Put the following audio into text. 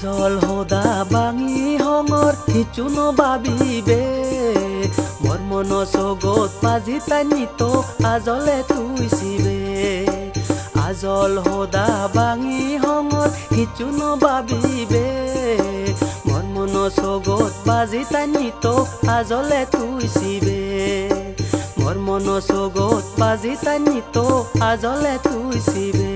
আজল হোদা বাঙি হঙর কিছু নবাবিবে মোর মন সগত পাজি তানি তো আজলে তুইছিবে আজল হোদা বাঙি হঙর কিছু নবাবিবে মোর মন সগত পাজি তানি তো আজলে তুইছিবে মোর মন সগত পাজি তানি তো আজলে তুইছিবে